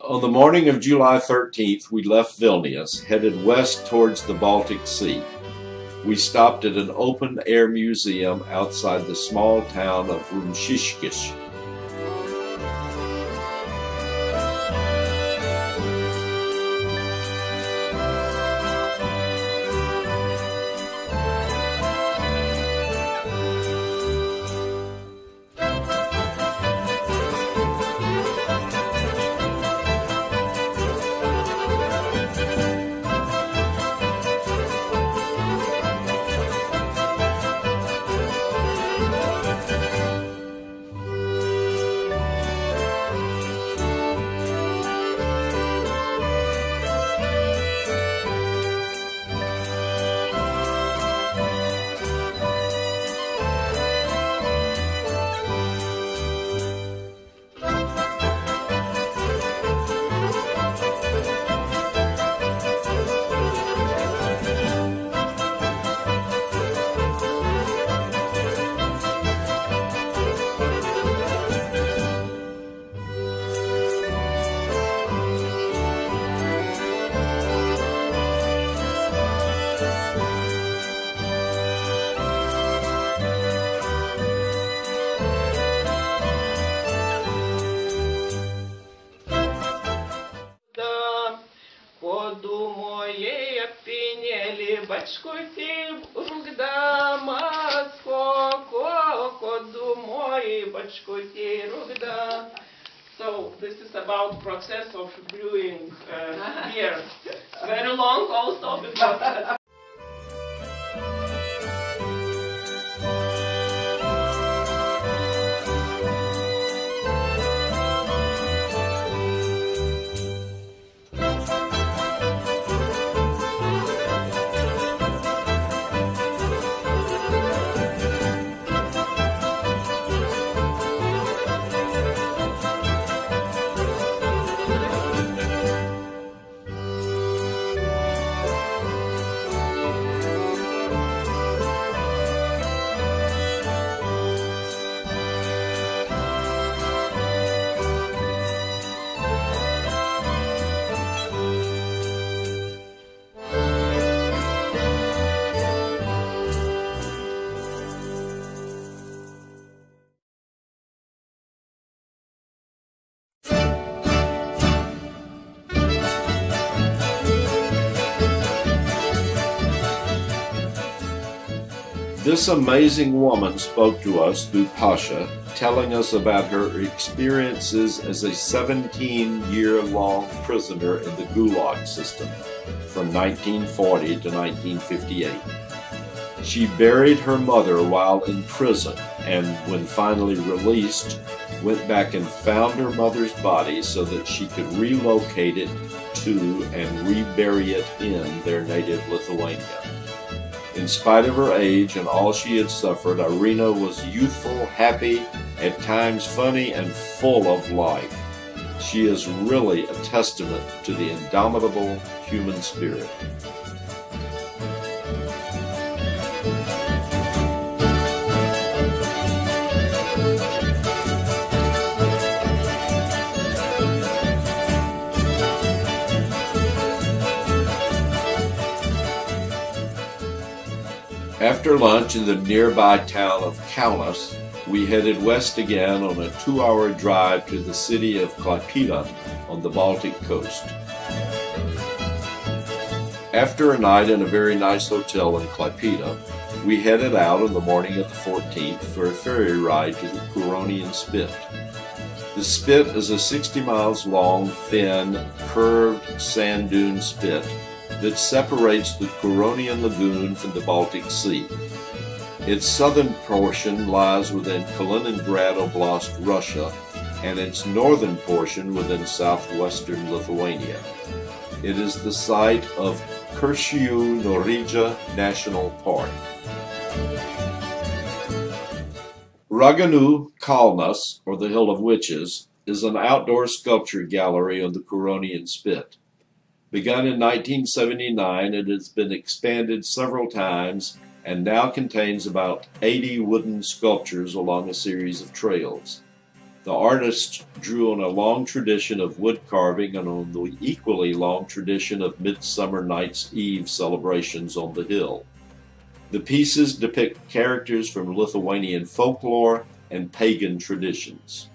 On the morning of July 13th, we left Vilnius, headed west towards the Baltic Sea. We stopped at an open-air museum outside the small town of Rumšiškės. So this is about process of brewing beer. Very long also because This amazing woman spoke to us through Pasha, telling us about her experiences as a 17-year-long prisoner in the Gulag system from 1940 to 1958. She buried her mother while in prison and, when finally released, went back and found her mother's body so that she could relocate it to and rebury it in their native Lithuania. In spite of her age and all she had suffered, Irina was youthful, happy, at times funny, and full of life. She is really a testament to the indomitable human spirit. After lunch in the nearby town of Kaunas, we headed west again on a 2-hour drive to the city of Klaipėda on the Baltic coast. After a night in a very nice hotel in Klaipėda, we headed out on the morning of the 14th for a ferry ride to the Curonian Spit. The spit is a 60 miles long, thin, curved sand dune spit that separates the Curonian Lagoon from the Baltic Sea. Its southern portion lies within Kaliningrad Oblast, Russia, and its northern portion within southwestern Lithuania. It is the site of Kuršių Nerija National Park. Raganų kalnas, or the Hill of Witches, is an outdoor sculpture gallery on the Curonian Spit. Begun in 1979, it has been expanded several times and now contains about 80 wooden sculptures along a series of trails. The artist drew on a long tradition of wood carving and on the equally long tradition of Midsummer Night's Eve celebrations on the hill. The pieces depict characters from Lithuanian folklore and pagan traditions.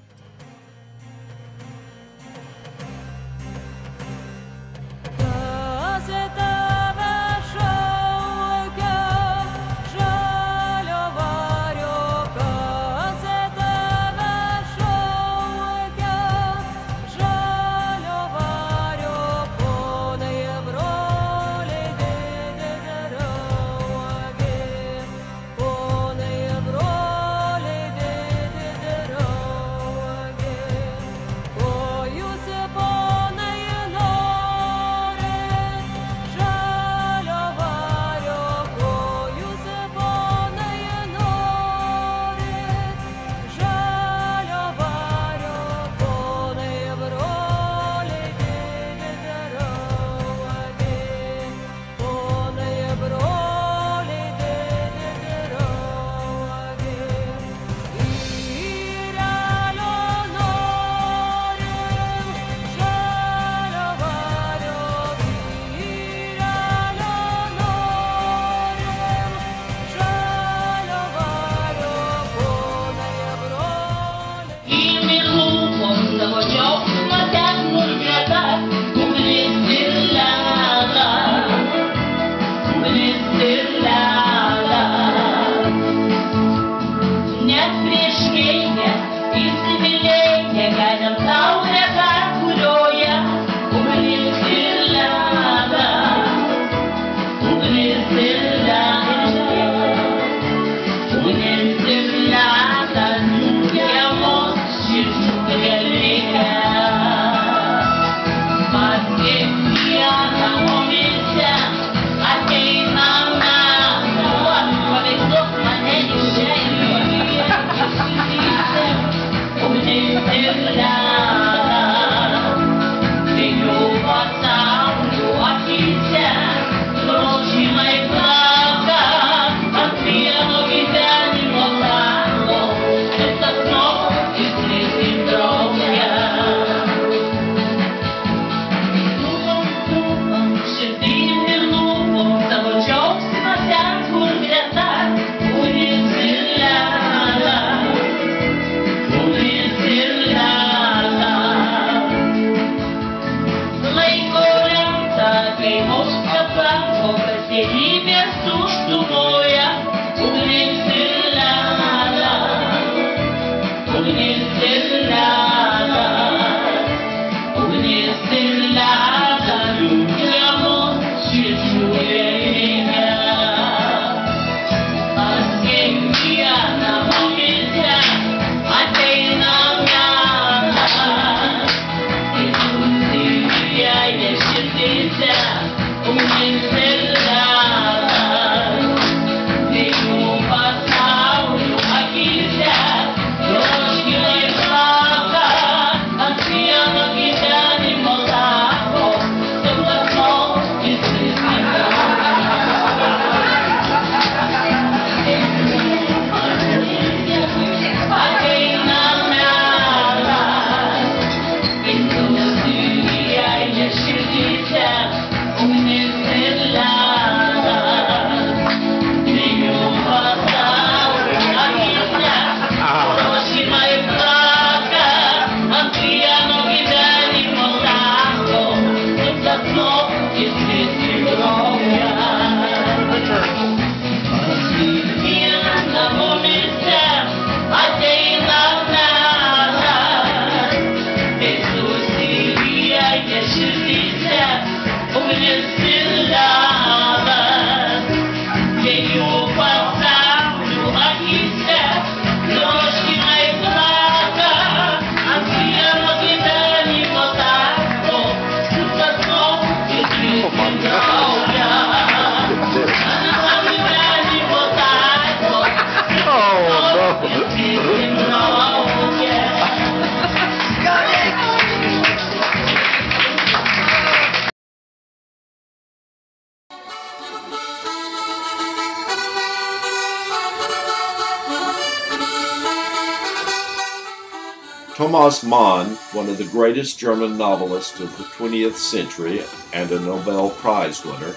Thomas Mann, one of the greatest German novelists of the 20th century and a Nobel Prize winner,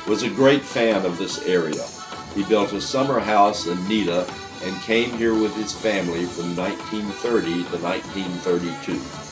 was a great fan of this area. He built a summer house in Nida and came here with his family from 1930 to 1932.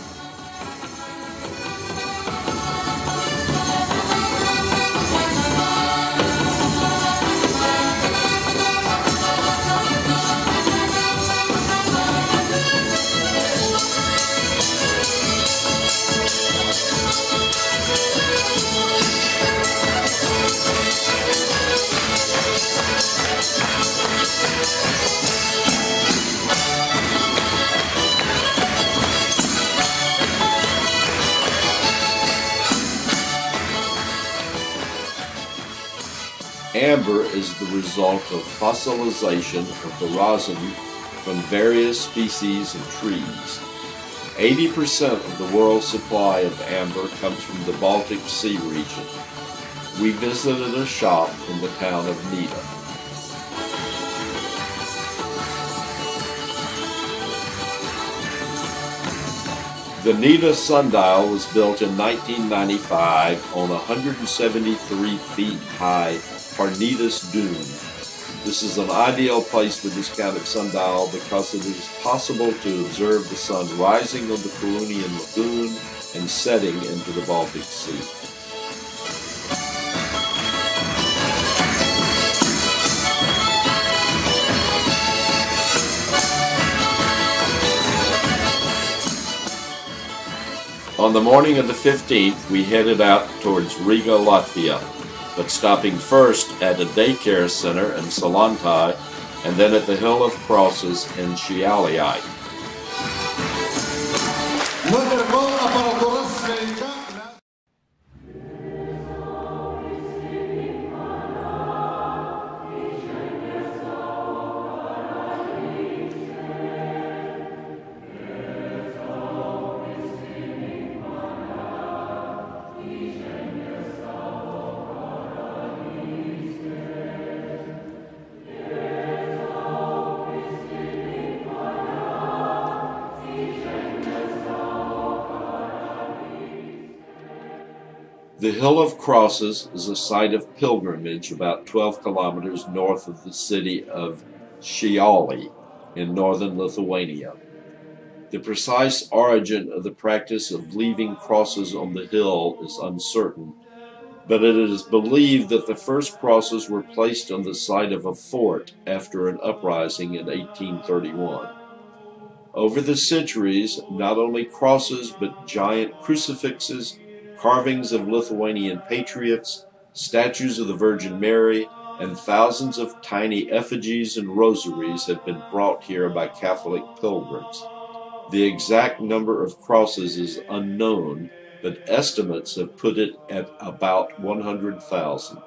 Amber is the result of fossilization of the rosin from various species of trees. 80% of the world's supply of amber comes from the Baltic Sea region. We visited a shop in the town of Nida. The Nida sundial was built in 1995 on a 173 feet high Parnidus dune. This is an ideal place for this kind of sundial because it is possible to observe the sun rising on the Carswell lagoon and setting into the Baltic Sea. On the morning of the 15th, we headed out towards Riga, Latvia, but stopping first at a daycare center in Salantai and then at the Hill of Crosses in Šiauliai. The Hill of Crosses is a site of pilgrimage about 12 kilometers north of the city of Šiauliai in northern Lithuania. The precise origin of the practice of leaving crosses on the hill is uncertain, but it is believed that the first crosses were placed on the site of a fort after an uprising in 1831. Over the centuries, not only crosses but giant crucifixes, carvings of Lithuanian patriots, statues of the Virgin Mary, and thousands of tiny effigies and rosaries have been brought here by Catholic pilgrims. The exact number of crosses is unknown, but estimates have put it at about 100,000.